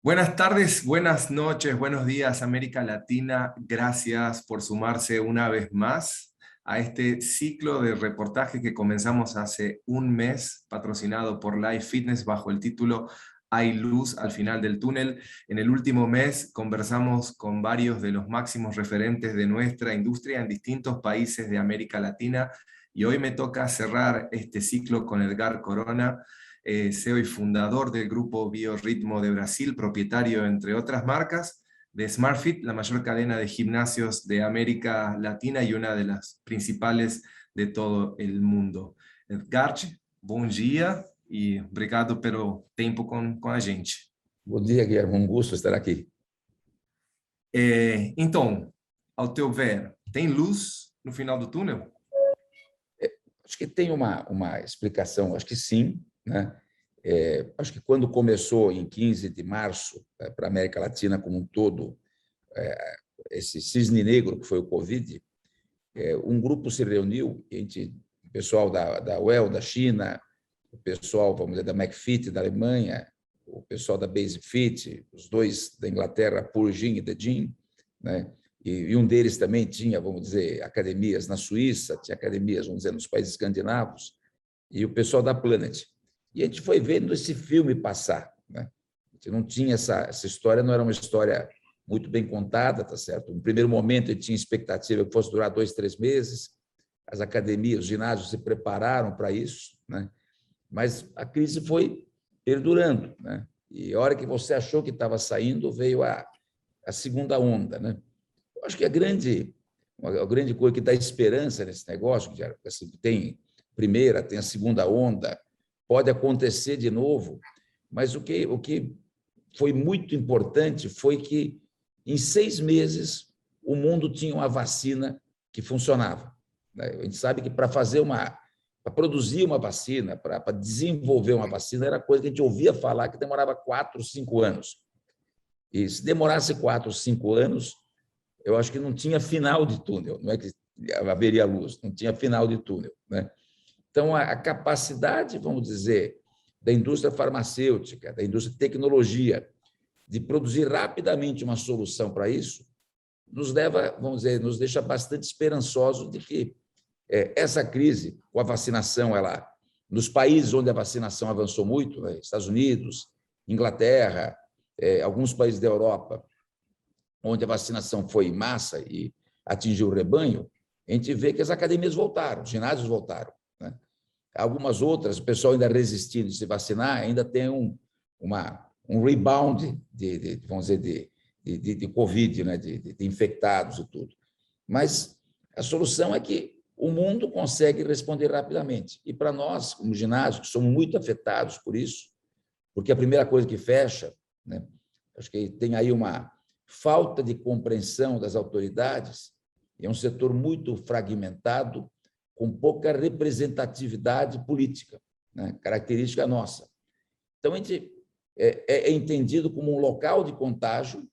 Buenas tardes, buenas noches, buenos días, América Latina. Gracias por sumarse una vez más a este ciclo de reportaje que comenzamos hace un mes, patrocinado por Life Fitness bajo el título Hay luz al final del túnel. En el último mes conversamos con varios de los máximos referentes de nuestra industria en distintos países de América Latina y hoy me toca cerrar este ciclo con Edgar Corona, CEO y fundador del grupo Biorritmo de Brasil, propietario, entre otras marcas, de SmartFit, la mayor cadena de gimnasios de América Latina y una de las principales de todo el mundo. Edgar, bom dia e obrigado pelo tempo com a gente. Bom dia, Guilherme. Um gosto estar aqui. Então, ao teu ver, tem luz no final do túnel? Acho que tem uma explicação, acho que sim, né? Acho que quando começou em 15 de março, para a América Latina como um todo, esse cisne negro que foi o Covid, um grupo se reuniu, o pessoal da Well, da China, o pessoal, vamos dizer, da McFit, da Alemanha, o pessoal da BaseFit, os dois da Inglaterra, Purgin e The Gym, né? E um deles também tinha, vamos dizer, academias na Suíça, tinha academias, vamos dizer, nos países escandinavos, e o pessoal da Planet. E a gente foi vendo esse filme passar, né? A gente não tinha essa história, não era uma história muito bem contada, tá certo? No primeiro momento, a gente tinha expectativa que fosse durar 2, 3 meses, as academias, os ginásios se prepararam para isso, né? Mas a crise foi perdurando, né? E a hora que você achou que estava saindo, veio a segunda onda, né? Eu acho que a grande coisa que dá esperança nesse negócio, que assim, tem primeira, tem a segunda onda, pode acontecer de novo, mas o que foi muito importante foi que, em 6 meses, o mundo tinha uma vacina que funcionava, né? A gente sabe que para produzir uma vacina, para desenvolver uma vacina, era coisa que a gente ouvia falar que demorava 4, 5 anos. E se demorasse 4, 5 anos, eu acho que não tinha final de túnel, não é que haveria luz, não tinha final de túnel, né? Então, a capacidade, vamos dizer, da indústria farmacêutica, da indústria de tecnologia, de produzir rapidamente uma solução para isso, nos leva, vamos dizer, nos deixa bastante esperançosos de que essa crise, com a vacinação, nos países onde a vacinação avançou muito, né, Estados Unidos, Inglaterra, alguns países da Europa, onde a vacinação foi em massa e atingiu o rebanho, a gente vê que as academias voltaram, os ginásios voltaram, né? Algumas outras, o pessoal ainda resistindo de se vacinar, ainda tem um rebound vamos dizer, de Covid, né? de infectados e tudo. Mas a solução é que o mundo consegue responder rapidamente. E para nós, como ginásio, que somos muito afetados por isso, porque a primeira coisa que fecha, né? Acho que tem aí uma falta de compreensão das autoridades, é um setor muito fragmentado, com pouca representatividade política, né? Característica nossa. Então, a gente é entendido como um local de contágio,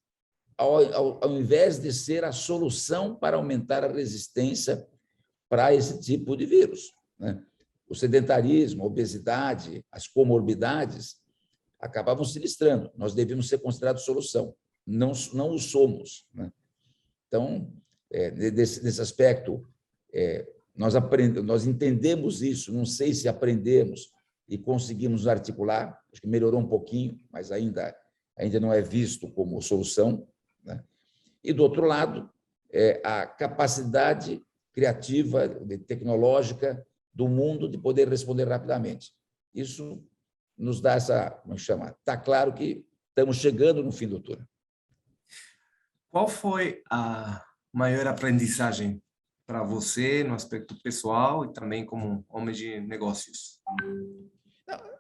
ao invés de ser a solução para aumentar a resistência para esse tipo de vírus, né? O sedentarismo, a obesidade, as comorbidades acabavam se listrando. Nós devíamos ser considerados solução. Não o somos, né? Então, nesse aspecto, nós entendemos isso, não sei se aprendemos e conseguimos articular, acho que melhorou um pouquinho, mas ainda não é visto como solução, né? E, do outro lado, a capacidade criativa, tecnológica do mundo de poder responder rapidamente. Isso nos dá como chama? Está claro que estamos chegando no fim do túnel. Qual foi a maior aprendizagem para você no aspecto pessoal e também como homem de negócios?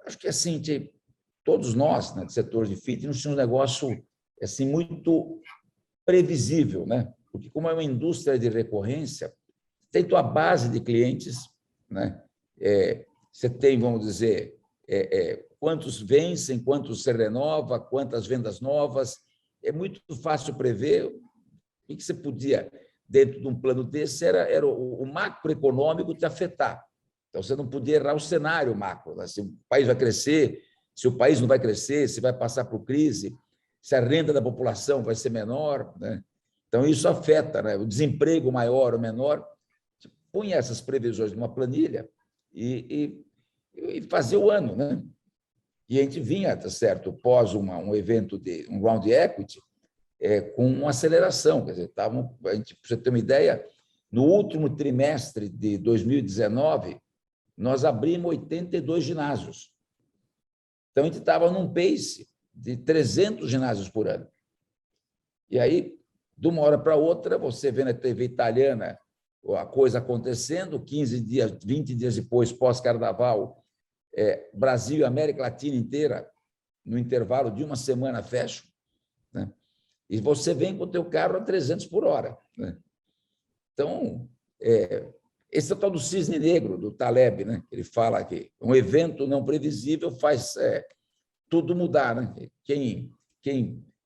Acho que assim, todos nós, né, do setor de fitness, tínhamos um negócio assim, muito previsível, né? Porque como é uma indústria de recorrência, tem tua base de clientes, né? Você tem, vamos dizer, quantos vencem, quantos se renova, quantas vendas novas. É muito fácil prever o que você podia, dentro de um plano desse, era o macroeconômico te afetar. Então, você não podia errar o cenário macro, né? Se o país vai crescer, se o país não vai crescer, se vai passar por crise. se a renda da população vai ser menor, né? Então, isso afeta, né? O desemprego maior ou menor. Punha essas previsões numa planilha e fazer o ano, né? E a gente vinha, tá certo, pós um evento de um round de equity, com uma aceleração, quer dizer, a gente, para você ter uma ideia, no último trimestre de 2019, nós abrimos 82 ginásios. Então, a gente estava num pace de 300 ginásios por ano. E aí, de uma hora para outra, você vê na TV italiana a coisa acontecendo, 15 dias, 20 dias depois, pós-carnaval, Brasil e América Latina inteira, no intervalo de uma semana, fecham, né? E você vem com o teu carro a 300 por hora, né? Então, esse é o tal do cisne negro, do Taleb, né? Ele fala que um evento não previsível faz tudo mudar, né? Quem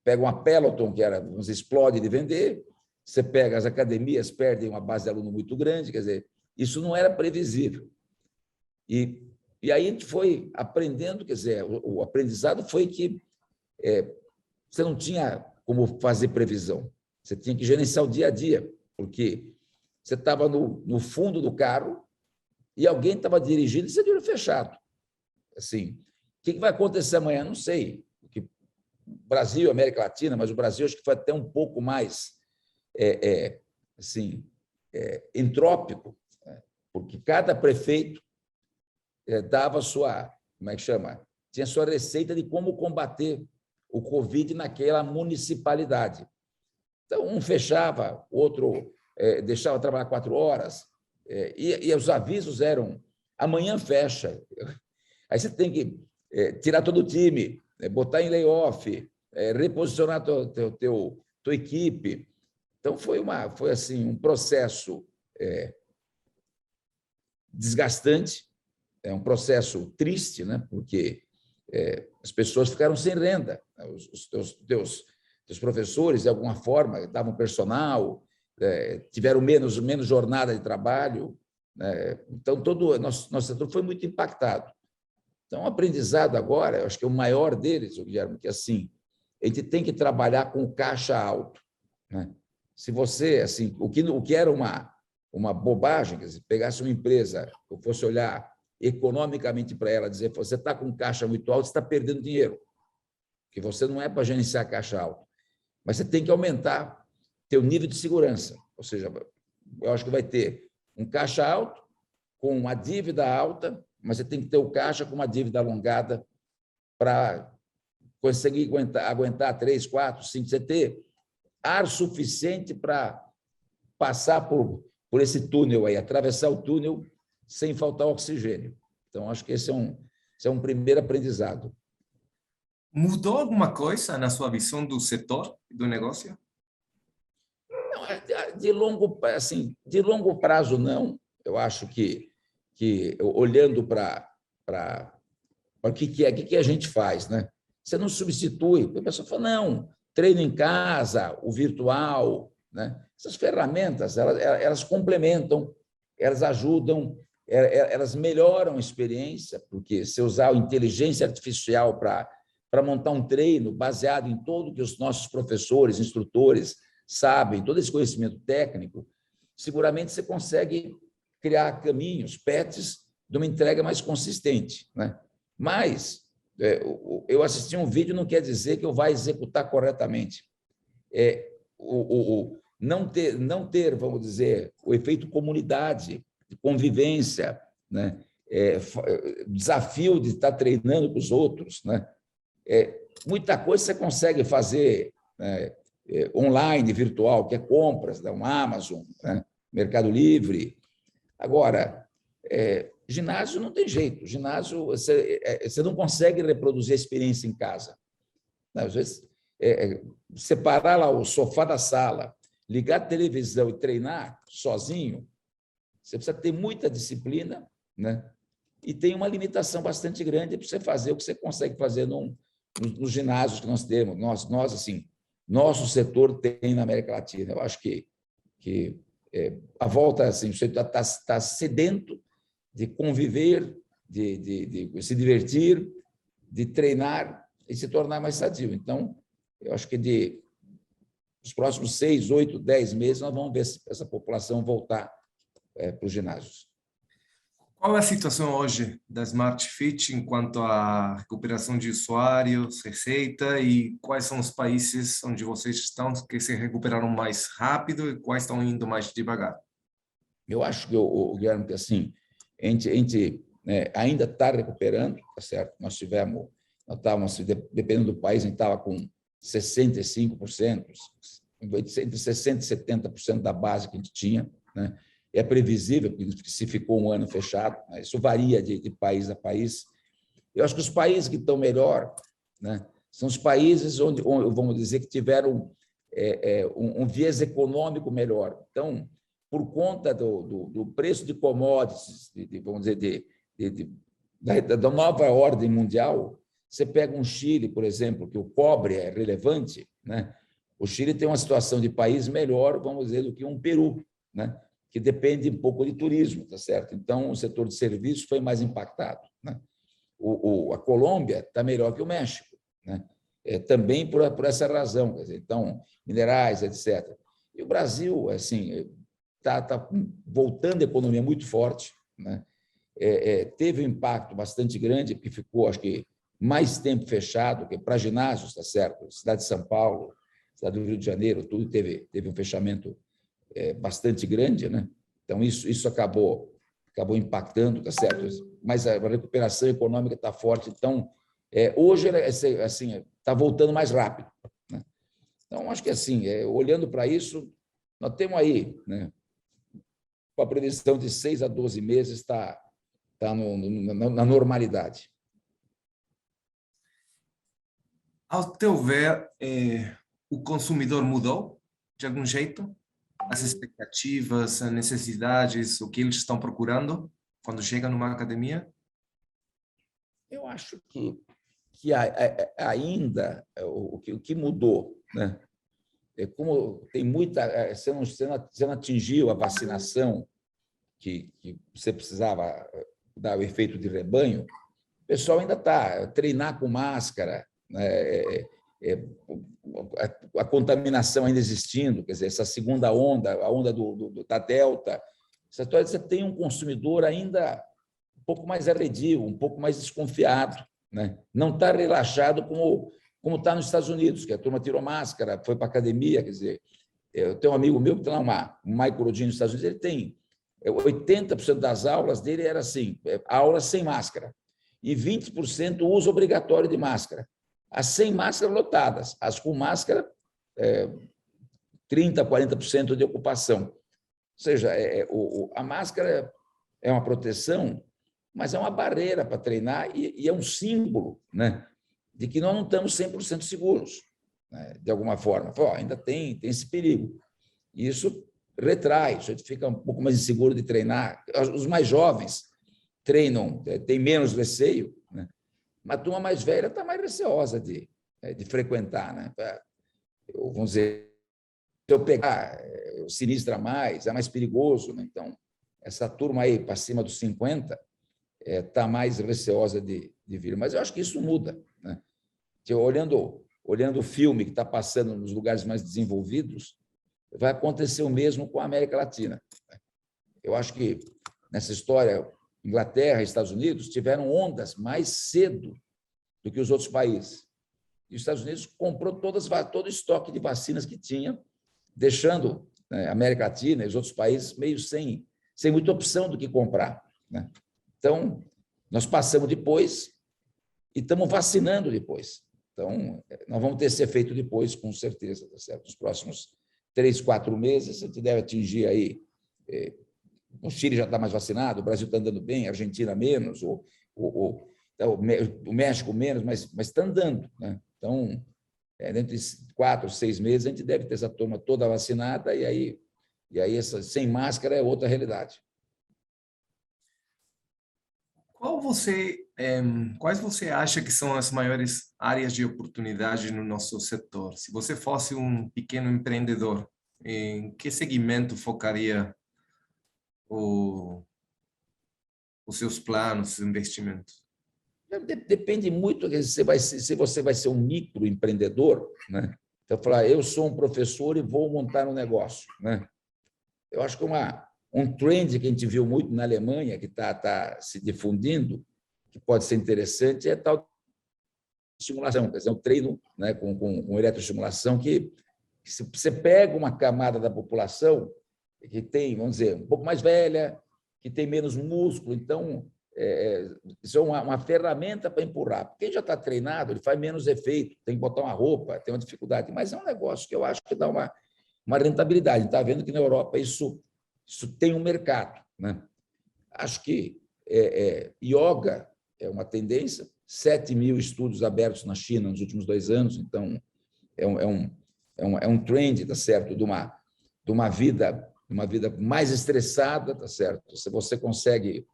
pega uma Peloton, que nos explode de vender, você pega as academias, perdem uma base de aluno muito grande, quer dizer, isso não era previsível. E aí a gente foi aprendendo, quer dizer, o aprendizado foi que você não tinha como fazer previsão, você tinha que gerenciar o dia a dia, porque você estava no fundo do carro e alguém estava dirigindo e você de olho fechado. Assim, o que vai acontecer amanhã? Não sei. Porque Brasil, América Latina, mas o Brasil acho que foi até um pouco mais entrópico, né? Porque cada prefeito dava sua, como é que chama? Tinha sua receita de como combater o Covid naquela municipalidade. Então, um fechava, outro deixava trabalhar 4 horas, e os avisos eram: amanhã fecha. Aí você tem que tirar todo o time, botar em layoff, reposicionar tua equipe. Então, foi assim, um processo desgastante, um processo triste, né? Porque as pessoas ficaram sem renda. Os teus professores, de alguma forma, davam personal, tiveram menos jornada de trabalho, né? Então, todo o nosso setor foi muito impactado. Então, o aprendizado agora, eu acho que é o maior deles, Guilherme, que assim, a gente tem que trabalhar com o caixa alto, né? Se você, assim, o que era uma bobagem, quer dizer, pegasse uma empresa, eu fosse olhar economicamente para ela, dizer: você está com caixa muito alto, você está perdendo dinheiro, porque você não é para gerenciar caixa alto, mas você tem que aumentar teu nível de segurança, ou seja, eu acho que vai ter um caixa alto com uma dívida alta, mas você tem que ter o caixa com uma dívida alongada para conseguir aguentar 3, 4, 5, você ter ar suficiente para passar por esse túnel aí, atravessar o túnel sem faltar oxigênio. Então, acho que esse é um primeiro aprendizado. Mudou alguma coisa na sua visão do setor, do negócio? Não, de longo prazo, não. Eu acho que olhando para o que a gente faz, né? Você não substitui. A pessoa fala: não, treino em casa, o virtual, né? Essas ferramentas, elas complementam, elas ajudam, elas melhoram a experiência, porque se usar a inteligência artificial para montar um treino baseado em tudo que os nossos professores, instrutores sabem, todo esse conhecimento técnico, seguramente você consegue criar caminhos, paths, de uma entrega mais consistente, né? Mas eu assisti um vídeo não quer dizer que eu vá executar corretamente. Não ter, vamos dizer, o efeito comunidade, de convivência, né? Desafio de estar treinando com os outros, né? Muita coisa você consegue fazer, né, online, virtual, que é compras, né? Um Amazon, né? Mercado Livre. Agora, ginásio não tem jeito. Ginásio, você não consegue reproduzir a experiência em casa. Às vezes, separar lá o sofá da sala, ligar a televisão e treinar sozinho, você precisa ter muita disciplina, né? E tem uma limitação bastante grande para você fazer o que você consegue fazer nos ginásios que nós temos. Nós assim, nosso setor tem na América Latina. Eu acho que a volta, assim, você está sedento de conviver, de se divertir, de treinar e se tornar mais sadio. Então, eu acho que nos próximos 6, 8, 10 meses, nós vamos ver essa população voltar para os ginásios. Qual é a situação hoje da Smart Fit enquanto à recuperação de usuários, receita, e quais são os países onde vocês estão que se recuperaram mais rápido e quais estão indo mais devagar? Eu acho que, Guilherme, que assim, a gente ainda está recuperando, tá certo? Nós estávamos, dependendo do país, a gente estava com 65%, entre 60% e 70% da base que a gente tinha, né? É previsível, porque se ficou um ano fechado, né? Isso varia de país a país. Eu acho que os países que estão melhor, né, são os países onde, vamos dizer, que tiveram um viés econômico melhor. Então, por conta do preço de commodities, vamos dizer, da nova ordem mundial, você pega um Chile, por exemplo, que o cobre é relevante, né? O Chile tem uma situação de país melhor, vamos dizer, do que um Peru, né? Que depende um pouco de turismo, tá certo? Então, o setor de serviços foi mais impactado, né? A Colômbia está melhor que o México, né? Também por essa razão, quer dizer, então, minerais, etc. E o Brasil, assim, está voltando a economia muito forte, né? Teve um impacto bastante grande, porque ficou, acho que, mais tempo fechado, que para ginásios, tá certo? Cidade de São Paulo, cidade do Rio de Janeiro, tudo teve um fechamento bastante grande, né? Então, isso acabou impactando, tá certo? Mas a recuperação econômica está forte. Então, hoje, assim, está voltando mais rápido, né? Então, acho que, assim, olhando para isso, nós temos aí, né, com a previsão de 6 a 12 meses, está na normalidade. Ao teu ver, o consumidor mudou de algum jeito? As expectativas, as necessidades, o que eles estão procurando quando chegam numa academia? Eu acho que ainda o que mudou, né? Como tem muita... Você não atingiu a vacinação que você precisava dar o efeito de rebanho, o pessoal ainda está treinar com máscara, né? A contaminação ainda existindo, quer dizer, essa segunda onda, a onda da Delta, você tem um consumidor ainda um pouco mais arredio, um pouco mais desconfiado, né? Não está relaxado como está nos Estados Unidos, que a turma tirou máscara, foi para a academia, quer dizer, eu tenho um amigo meu que tem lá um Michael Rodin nos Estados Unidos, ele tem 80% das aulas dele era assim, aulas sem máscara, e 20% uso obrigatório de máscara. As sem máscara lotadas, as com máscara, 30%, 40% de ocupação. Ou seja, a máscara é uma proteção, mas é uma barreira para treinar e é um símbolo, né, de que nós não estamos 100% seguros, né, de alguma forma. Ainda tem esse perigo. E isso retrai, a gente fica um pouco mais inseguro de treinar. Os mais jovens treinam, têm menos receio, né? Mas a turma mais velha está mais receosa de frequentar, né? Vamos dizer, se eu pegar, sinistra mais, é mais perigoso, né? Então, essa turma aí, para cima dos 50, está mais receosa de vir. Mas eu acho que isso muda, né? Olhando o filme que está passando nos lugares mais desenvolvidos, vai acontecer o mesmo com a América Latina. Eu acho que, nessa história, Inglaterra e Estados Unidos tiveram ondas mais cedo do que os outros países. E os Estados Unidos comprou todo o estoque de vacinas que tinha, deixando a América Latina e os outros países meio sem muita opção do que comprar, né? Então, nós passamos depois e estamos vacinando depois. Então, nós vamos ter esse efeito depois, com certeza, tá certo? Nos próximos 3, 4 meses, a gente deve atingir aí... O Chile já está mais vacinado, o Brasil está andando bem, a Argentina menos, o México menos, mas está andando, né? Então, dentro de 4, 6 meses, a gente deve ter essa turma toda vacinada e aí sem máscara é outra realidade. Quais você acha que são as maiores áreas de oportunidade no nosso setor? Se você fosse um pequeno empreendedor, em que segmento focaria os seus planos, os investimentos? Depende muito se você vai ser um microempreendedor, né? Então, falar, eu sou um professor e vou montar um negócio, né? Eu acho que um trend que a gente viu muito na Alemanha, que está se difundindo, que pode ser interessante, é tal estimulação, quer dizer, um treino, né, com eletroestimulação, que você pega uma camada da população que tem, vamos dizer, um pouco mais velha, que tem menos músculo, então, isso é uma ferramenta para empurrar. Quem já está treinado, ele faz menos efeito, tem que botar uma roupa, tem uma dificuldade, mas é um negócio que eu acho que dá uma rentabilidade. Está vendo que na Europa isso tem um mercado, né? Acho que yoga é uma tendência, 7.000 estudos abertos na China nos últimos 2 anos, então é um trend, tá certo, de uma vida mais estressada, tá certo? Se você consegue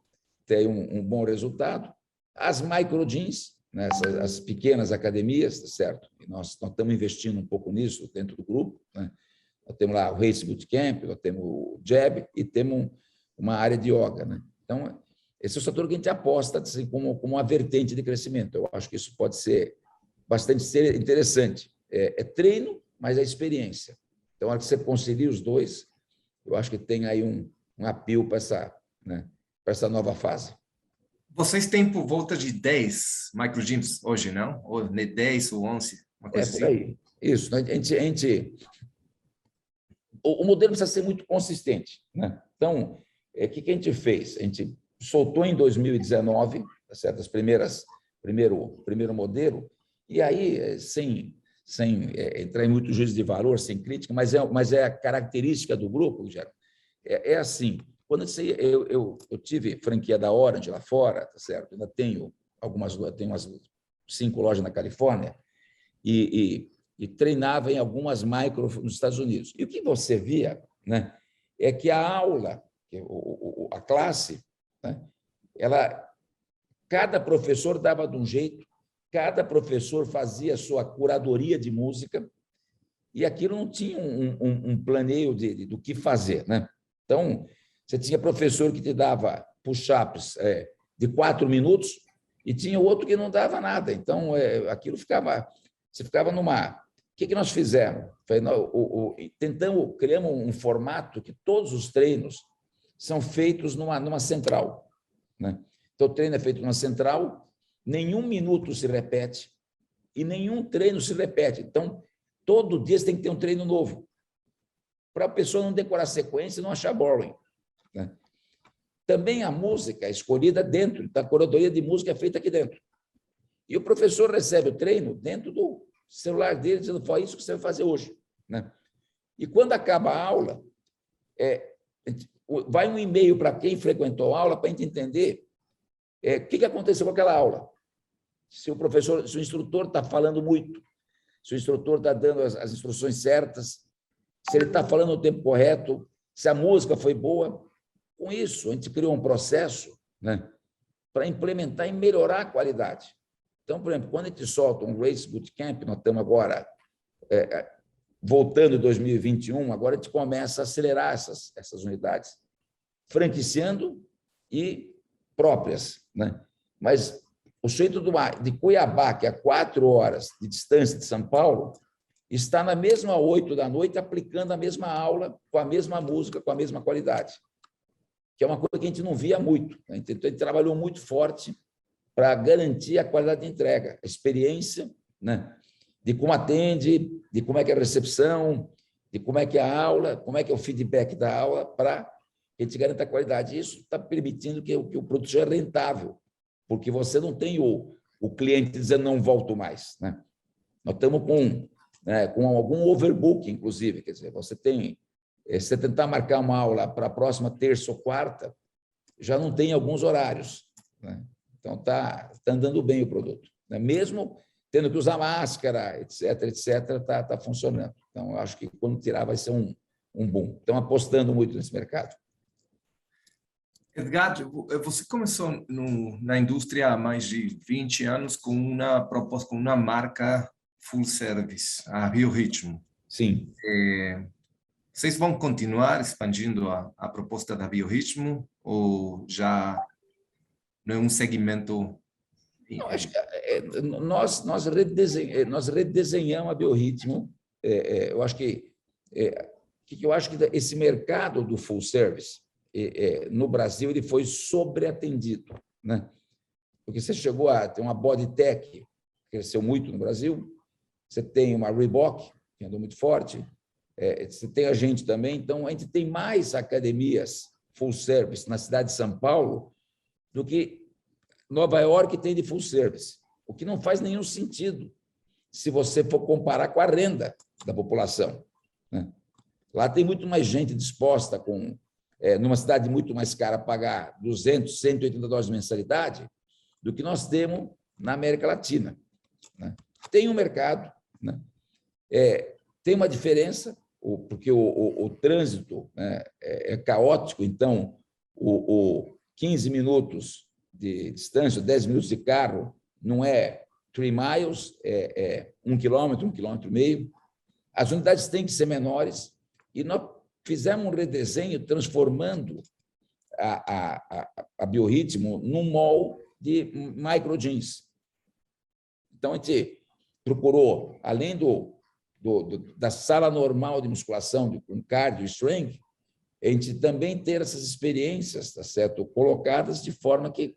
ter um bom resultado, as microgyms, né, as pequenas academias, tá certo? E nós estamos investindo um pouco nisso dentro do grupo, né? Nós temos lá o Race Bootcamp, nós temos o Jab e temos uma área de yoga, né? Então, esse é o setor que a gente aposta assim, como uma vertente de crescimento. Eu acho que isso pode ser bastante interessante. É treino, mas é experiência. Então, a hora que você concilia os dois, eu acho que tem aí um apelo para essa nova fase. Vocês têm por volta de 10 microgyms hoje, não? Ou 10 ou 11, uma coisa por assim? Aí. Isso. O modelo precisa ser muito consistente, né? Então, o que a gente fez? A gente soltou em 2019, tá certo? Primeiro modelo, e aí, sem entrar em muito juízo de valor, sem crítica, mas é a característica do grupo, Geraldo. É assim, quando eu tive franquia da Orange lá fora, tá certo? Ainda tenho umas 5 lojas na Califórnia, e treinava em algumas micro nos Estados Unidos. E o que você via, né, é que a aula, a classe, né, cada professor dava de um jeito, cada professor fazia a sua curadoria de música, e aquilo não tinha um planeio do que fazer, né? Então, você tinha professor que te dava push-ups de 4 minutos e tinha outro que não dava nada. Então, aquilo você ficava numa... O que nós fizemos? Criamos um formato que todos os treinos são feitos numa central, né? Então, o treino é feito numa central, nenhum minuto se repete e nenhum treino se repete. Então, todo dia você tem que ter um treino novo, para a pessoa não decorar a sequência e não achar boring, né? Também a música é escolhida dentro, então a curadoria de música é feita aqui dentro. E o professor recebe o treino dentro do celular dele, dizendo, foi isso que você vai fazer hoje, né? E quando acaba a aula, vai um e-mail para quem frequentou a aula para a gente entender o que aconteceu com aquela aula. Se o instrutor está falando muito, se o instrutor está dando as instruções certas, se ele está falando no tempo correto, se a música foi boa. Com isso, a gente criou um processo, né, para implementar e melhorar a qualidade. Então, por exemplo, quando a gente solta um Race Bootcamp, nós estamos agora voltando em 2021, agora a gente começa a acelerar essas unidades, franquiciando e próprias, né? Mas o centro de Cuiabá, que é a 4 horas de distância de São Paulo, está na mesma 8 da noite, aplicando a mesma aula, com a mesma música, com a mesma qualidade, que é uma coisa que a gente não via muito, né? Então, a gente trabalhou muito forte para garantir a qualidade de entrega, a experiência, né, de como atende, de como é que é a recepção, de como é que é a aula, como é que é o feedback da aula, para que a gente garanta a qualidade. Isso está permitindo que o produto seja rentável, porque você não tem o cliente dizendo não volto mais, né? Nós estamos com algum overbook, inclusive, quer dizer, você tentar marcar uma aula para a próxima terça ou quarta, já não tem alguns horários, né? Então, está andando bem o produto, né? Mesmo tendo que usar máscara, etc., está funcionando. Então, eu acho que quando tirar vai ser um boom. Estão apostando muito nesse mercado. Edgar, você começou na indústria há mais de 20 anos com uma proposta, com uma marca full service, a Biorritmo. Sim. Vocês vão continuar expandindo a proposta da Biorritmo ou já não é um segmento Não, acho que nós redesenhamos a Biorritmo. Eu acho que esse mercado do full service no Brasil ele foi sobreatendido, né? Porque você chegou a ter uma Bodytech, que cresceu muito no Brasil, você tem uma Reebok, que andou muito forte, você tem a gente também, então a gente tem mais academias full service na cidade de São Paulo do que Nova York tem de full service, o que não faz nenhum sentido se você for comparar com a renda da população, né? Lá tem muito mais gente disposta, numa cidade muito mais cara, a pagar 200, 180 dólares de mensalidade do que nós temos na América Latina, né? Tem um mercado, né? Tem uma diferença, porque o trânsito, né, é caótico, então 15 minutos de distância, 10 minutos de carro, não é 3 miles, é 1 quilômetro, 1,5 quilômetros. As unidades têm que ser menores e nós fizemos um redesenho transformando a Biorritmo num mall de micro jeans. Então, a gente procurou, além da sala normal de musculação, com cardio e strength, a gente também ter essas experiências, tá certo? Colocadas de forma que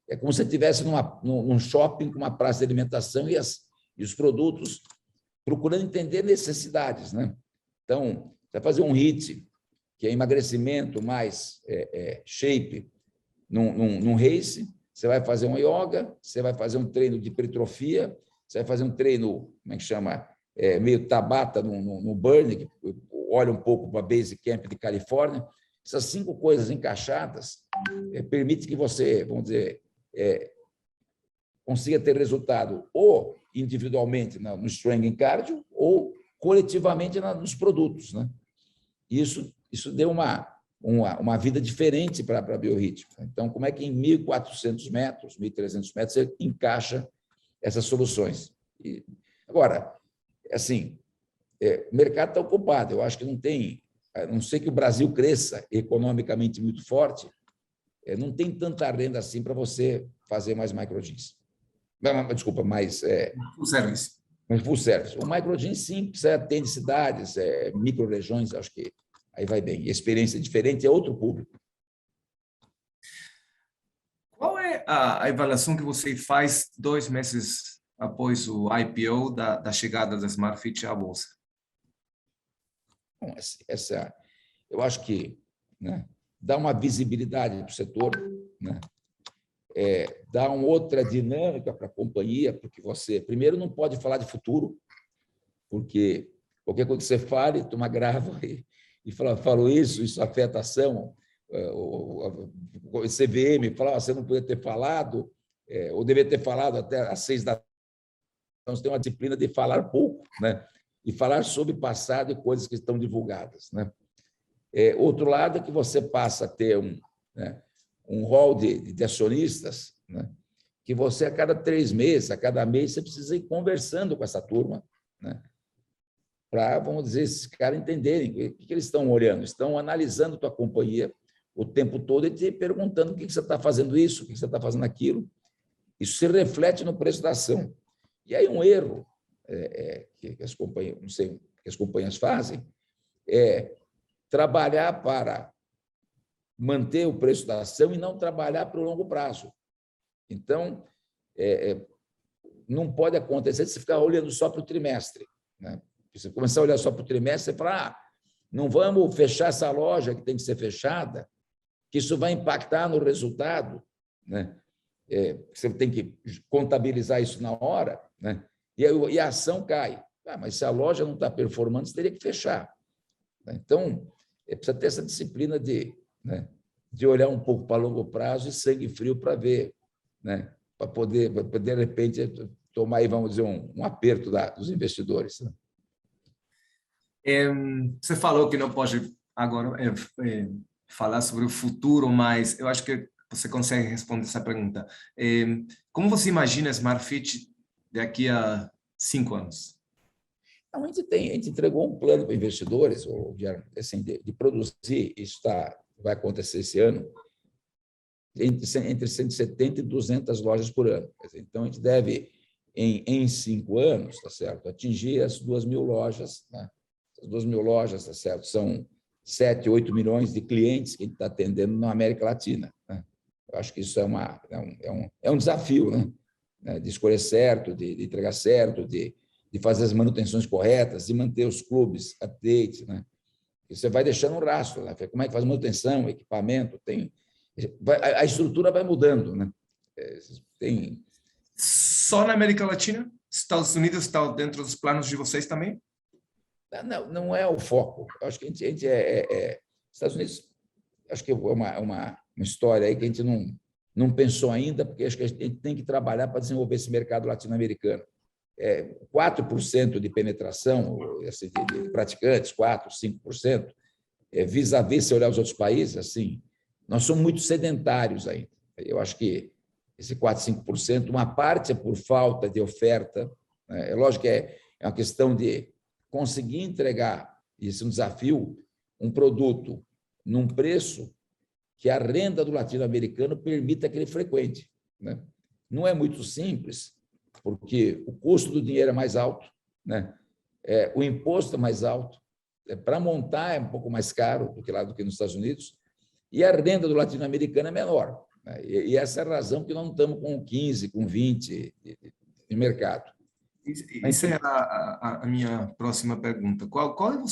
é como se você estivesse num shopping com uma praça de alimentação e os produtos procurando entender necessidades, né? Então, você vai fazer um HIIT, que é emagrecimento mais shape, num race, você vai fazer um yoga, você vai fazer um treino de hipertrofia, você vai fazer um treino, como é que chama? Meio Tabata no Burn, que olha um pouco para a Base Camp de Califórnia. Essas 5 coisas encaixadas permitem que você, vamos dizer, consiga ter resultado ou individualmente no strength and cardio ou coletivamente nos produtos, né? Isso deu uma vida diferente para a Biorritmo. Então, como é que em 1.400 metros, 1.300 metros, você encaixa essas soluções? Agora, assim, o mercado está ocupado. Eu acho que não tem, a não ser que o Brasil cresça economicamente muito forte, não tem tanta renda assim para você fazer mais microjeans. Desculpa, mais Full service. full service. O microjeans, sim, você atende cidades, micro-regiões, acho que aí vai bem. E a experiência é diferente, é outro público. Qual é a avaliação que você faz 2 meses após o IPO da chegada da SmartFit à Bolsa? Bom, eu acho que, né, dá uma visibilidade para o setor, né? Dá uma outra dinâmica para a companhia, porque você, primeiro, não pode falar de futuro, porque qualquer coisa que você fale, toma grava e fala, falou isso afeta a ação. O CVM fala, você não podia ter falado, ou deveria ter falado até às 6 da tarde. Então, você tem uma disciplina de falar pouco, né? E falar sobre passado e coisas que estão divulgadas, né? Outro lado é que você passa a ter um rol de acionistas, né? Que você, a cada 3 meses, a cada mês, você precisa ir conversando com essa turma, né? Para, vamos dizer, esses caras entenderem o que eles estão olhando, estão analisando a tua companhia o tempo todo e te perguntando por que você está fazendo isso, por que você está fazendo aquilo. Isso se reflete no preço da ação. E aí um erro que as companhias, não sei, que as companhias fazem é trabalhar para manter o preço da ação e não trabalhar para o longo prazo. Então, não pode acontecer se ficar olhando só para o trimestre, né? Se você começar a olhar só para o trimestre, você fala, não vamos fechar essa loja que tem que ser fechada, que isso vai impactar no resultado, né? Você tem que contabilizar isso na hora, né? E a ação cai. Mas se a loja não está performando, você teria que fechar. Então, precisa ter essa disciplina de olhar um pouco para longo prazo e sangue frio para ver, né? Para poder, de repente, tomar aí, vamos dizer, um aperto dos investidores, né? Você falou que não pode agora falar sobre o futuro, mas eu acho que você consegue responder essa pergunta. Como você imagina a SmartFit daqui a 5 anos? Não, a gente entregou um plano para investidores, assim, de produzir, isso vai acontecer esse ano, entre 170 e 200 lojas por ano. Então, a gente deve, em 5 anos, tá certo, atingir as 2.000 lojas. Né? As 2.000 lojas, tá certo, são 7, 8 milhões de clientes que a gente está atendendo na América Latina. Né? Eu acho que isso é um desafio, né? De escolher certo, de entregar certo, de fazer as manutenções corretas, de manter os clubes updates. Né? E você vai deixando um rastro. Né? Como é que faz manutenção, equipamento, a estrutura vai mudando. Né? Tem... Só na América Latina? Estados Unidos está dentro dos planos de vocês também? Não é o foco. Eu acho que a gente Estados Unidos, acho que é uma história aí que a gente não pensou ainda, porque acho que a gente tem que trabalhar para desenvolver esse mercado latino-americano. 4% de penetração assim, de praticantes, 4%, 5%, vis-à-vis, se olhar os outros países, assim, nós somos muito sedentários ainda. Eu acho que esse 4%, 5%, uma parte é por falta de oferta. Né? É lógico que é uma questão de conseguir entregar, isso é um desafio, um produto num preço que a renda do latino-americano permita que ele frequente. Né? Não é muito simples, porque o custo do dinheiro é mais alto, né? O imposto é mais alto, para montar é um pouco mais caro do que nos Estados Unidos, e a renda do latino-americano é menor. Né? E essa é a razão que nós não estamos com 15, com 20 de mercado. Isso é a minha próxima pergunta. Qual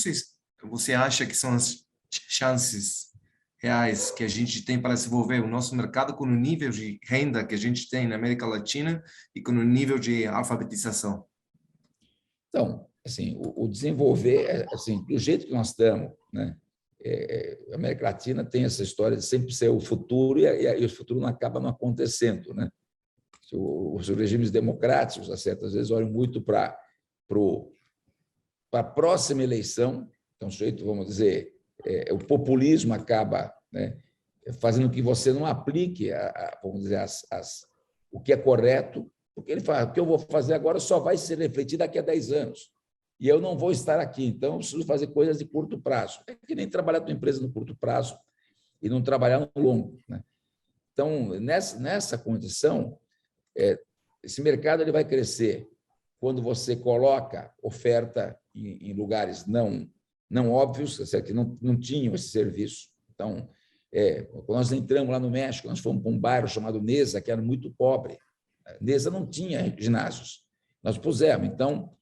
você acha que são as chances reais que a gente tem para desenvolver o nosso mercado com o nível de renda que a gente tem na América Latina e com o nível de alfabetização? Então, assim, o desenvolver, assim, do jeito que nós estamos, né? A América Latina tem essa história de sempre ser o futuro e o futuro não acaba não acontecendo, né? Os regimes democráticos, a certas vezes, olham muito para a próxima eleição, então, sujeito, vamos dizer, o populismo acaba, né, fazendo que você não aplique, vamos dizer, o que é correto, porque ele fala, o que eu vou fazer agora só vai ser refletido daqui a 10 anos, e eu não vou estar aqui, então eu preciso fazer coisas de curto prazo. É que nem trabalhar com empresa no curto prazo e não trabalhar no longo. Né? Então, nessa condição, esse mercado ele vai crescer quando você coloca oferta em lugares não óbvios, que não tinham esse serviço. Então, quando nós entramos lá no México, nós fomos para um bairro chamado Neza, que era muito pobre. Neza não tinha ginásios. Nós pusemos, então,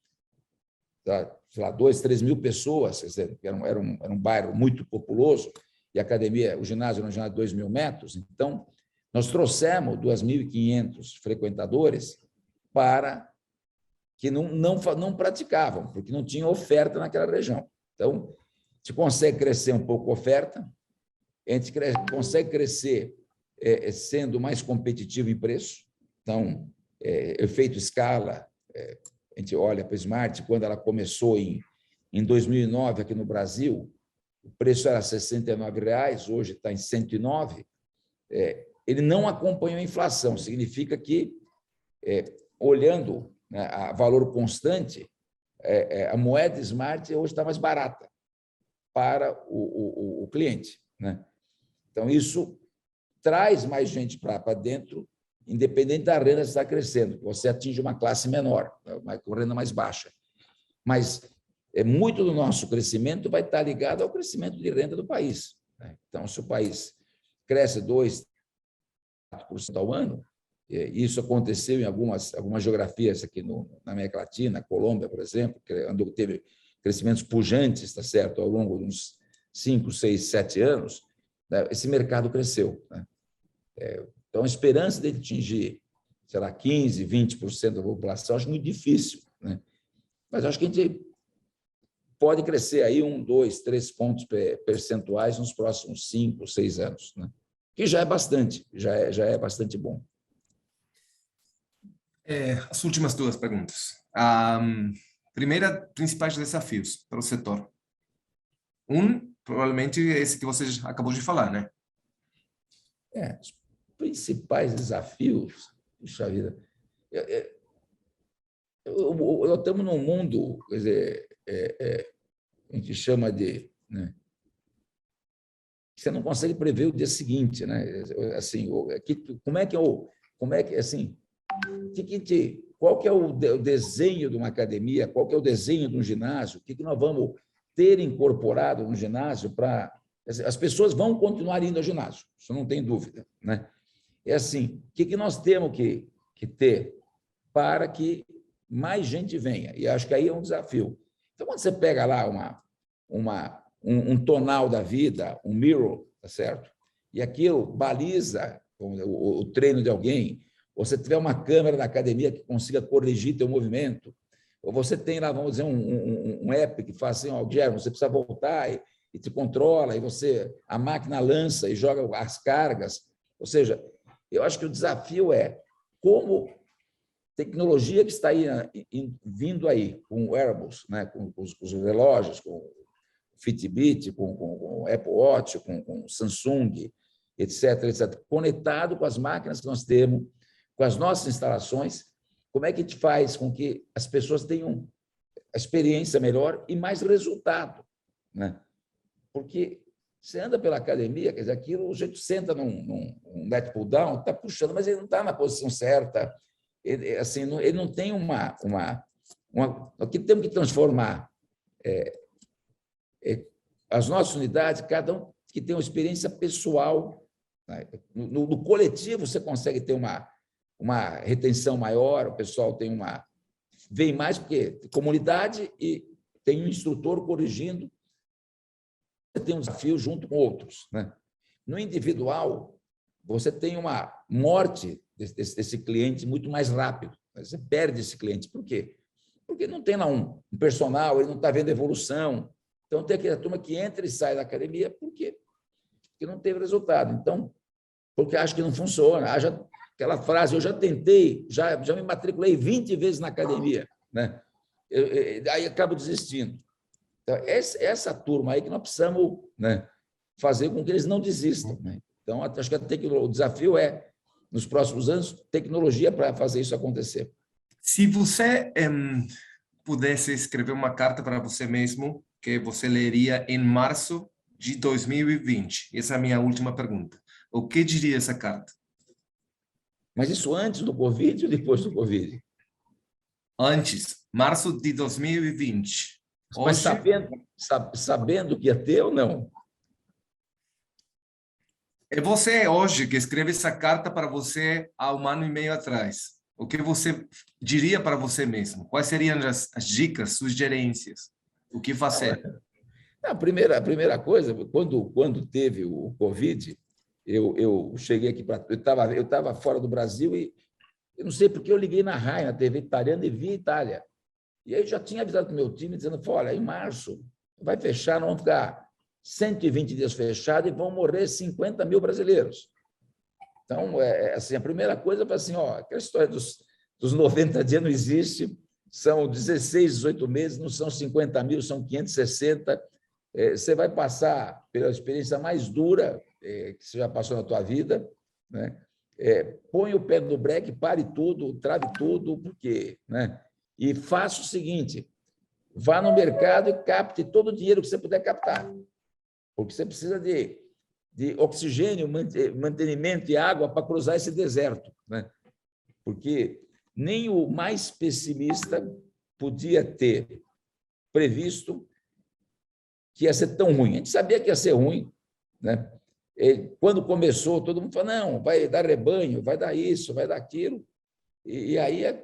sei lá, 2, 3 mil pessoas, quer dizer, era um bairro muito populoso, e a academia, o ginásio era um ginásio de 2.000 metros, então, nós trouxemos 2.500 frequentadores para que não praticavam, porque não tinha oferta naquela região. Então, a gente consegue crescer um pouco a oferta, a gente consegue crescer sendo mais competitivo em preço. Então, efeito escala, a gente olha para a Smart, quando ela começou em 2009 aqui no Brasil, o preço era R$ 69, hoje está em 109. Ele não acompanhou a inflação, significa que, olhando, né, a valor constante, a moeda Smart hoje está mais barata para o cliente. Né? Então, isso traz mais gente para dentro, independente da renda estar crescendo, você atinge uma classe menor, com renda mais baixa. Mas muito do nosso crescimento vai estar ligado ao crescimento de renda do país. Né? Então, se o país cresce 2%, 4% ao ano, isso aconteceu em algumas geografias aqui na América Latina, Colômbia, por exemplo, que teve crescimentos pujantes, está certo, ao longo de uns 5, 6, 7 anos, né, esse mercado cresceu. Né? Então, a esperança de atingir, sei lá, 15%, 20% da população, acho muito difícil. Né? Mas acho que a gente pode crescer aí 1, 2, 3 pontos percentuais nos próximos 5, 6 anos. Né? Que já é bastante, já é bastante bom. As últimas duas perguntas. Primeira, principais desafios para o setor. Provavelmente esse que você acabou de falar, né? Os principais desafios, puxa vida, nós estamos num mundo, quer dizer, a gente chama de, né, você não consegue prever o dia seguinte, né? Assim, assim, qual que é o desenho de uma academia, qual que é o desenho de um ginásio, o que nós vamos ter incorporado no ginásio para... As pessoas vão continuar indo ao ginásio, isso não tem dúvida, né? É assim, o que nós temos que ter para que mais gente venha? E acho que aí é um desafio. Então, quando você pega lá um tonal da vida, um mirror, tá certo? E aquilo baliza o treino de alguém, ou você tiver uma câmera na academia que consiga corrigir teu movimento, ou você tem lá, vamos dizer, um app que faz assim, ó, Guilherme, você precisa voltar e te controla, e a máquina lança e joga as cargas. Ou seja, eu acho que o desafio é como tecnologia que está aí, vindo aí, com wearables, né, com os relógios, com Fitbit, com Apple Watch, com Samsung, etc., conectado com as máquinas que nós temos, com as nossas instalações, como é que a gente faz com que as pessoas tenham a experiência melhor e mais resultado, né? Porque você anda pela academia, quer dizer, aquilo, o jeito senta num lat pull down, está puxando, mas ele não está na posição certa, ele não tem aqui temos que transformar as nossas unidades, cada um que tem uma experiência pessoal, né? No coletivo você consegue ter uma retenção maior, o pessoal vem mais, porque tem comunidade e tem um instrutor corrigindo, você tem um desafio junto com outros, né? No individual, você tem uma morte desse cliente muito mais rápido, você perde esse cliente. Por quê? Porque não tem lá um personal, ele não está vendo evolução. Então, tem aquela turma que entra e sai da academia, por quê? Porque não teve resultado. Então, porque acha que não funciona. Aquela frase, eu já tentei, já me matriculei 20 vezes na academia, né? Aí acabo desistindo. Então, essa turma aí que nós precisamos, né, fazer com que eles não desistam, né? Então, acho que o desafio é, nos próximos anos, tecnologia para fazer isso acontecer. Se você pudesse escrever uma carta para você mesmo, que você leria em março de 2020, essa é a minha última pergunta. O que diria essa carta? Mas isso antes do Covid ou depois do Covid? Antes, março de 2020. Mas Hoje, sabendo que ia ter ou não? é você hoje que escreve essa carta para você há um ano e meio atrás. O que você diria para você mesmo? Quais seriam as dicas, sugerências? O que fazer? A primeira coisa, quando teve o Covid, eu cheguei aqui eu estava fora do Brasil e eu não sei porque eu liguei na RAI, na TV italiana, e vi Itália. E aí já tinha avisado para o meu time, dizendo, olha, em março vai fechar, nós vamos ficar 120 dias fechados e vão morrer 50 mil brasileiros. Então, assim, a primeira coisa foi assim, aquela história dos 90 dias não existe, são 16, 18 meses, não são 50 mil, são 560. Você vai passar pela experiência mais dura que você já passou na tua vida, né? Põe o pé no breque, pare tudo, trave tudo, porque, né? E faça o seguinte, vá no mercado e capte todo o dinheiro que você puder captar, porque você precisa de oxigênio, mantenimento e água para cruzar esse deserto, né? Porque nem o mais pessimista podia ter previsto que ia ser tão ruim. A gente sabia que ia ser ruim, né? Quando começou, todo mundo falou, não, vai dar rebanho, vai dar isso, vai dar aquilo. E aí a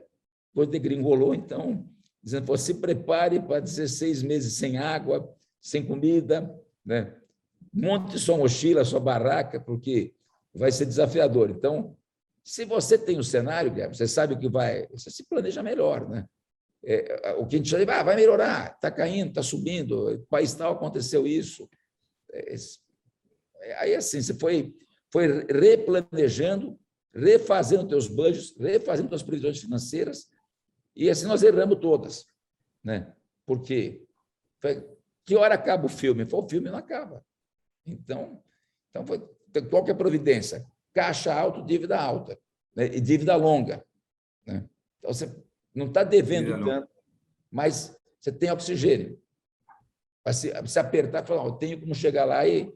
coisa degringolou, então, dizendo, se prepare para 16 meses sem água, sem comida, né? Monte sua mochila, sua barraca, porque vai ser desafiador. Então, se você tem o cenário, Guilherme, você sabe o que vai, você se planeja melhor, né? O que a gente chama, vai melhorar, está caindo, está subindo, o país tal aconteceu isso. Aí, assim, você foi replanejando, refazendo teus budgets, refazendo tuas previsões financeiras, e assim nós erramos todas, né? Porque que hora acaba o filme? O filme não acaba. Então qual que é a providência? Caixa alto, dívida alta, né? E dívida longa, né? Então, você não está devendo tanto, mas você tem oxigênio. Para se apertar, falar, eu tenho como chegar lá e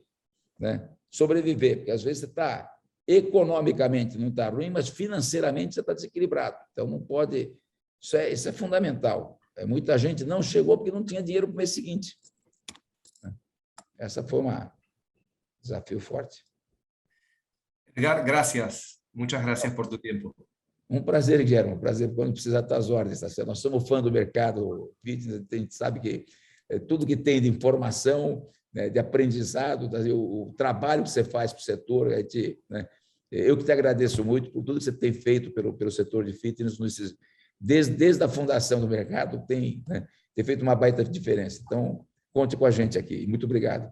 né, sobreviver, porque às vezes você está economicamente não está ruim, mas financeiramente você está desequilibrado. Então não pode. Isso é fundamental. Muita gente não chegou porque não tinha dinheiro para o mês seguinte. Essa foi um desafio forte. Edgar, gracias. Muchas gracias por tu tiempo. Um prazer, Guilherme. Um prazer quando precisar das ordens. Tá certo? Nós somos fã do mercado fitness, a gente sabe que tudo que tem de informação, né, de aprendizado, o trabalho que você faz para o setor, né, eu que te agradeço muito por tudo que você tem feito pelo setor de fitness, desde a fundação do mercado, tem feito uma baita diferença. Então, conte com a gente aqui. Muito obrigado.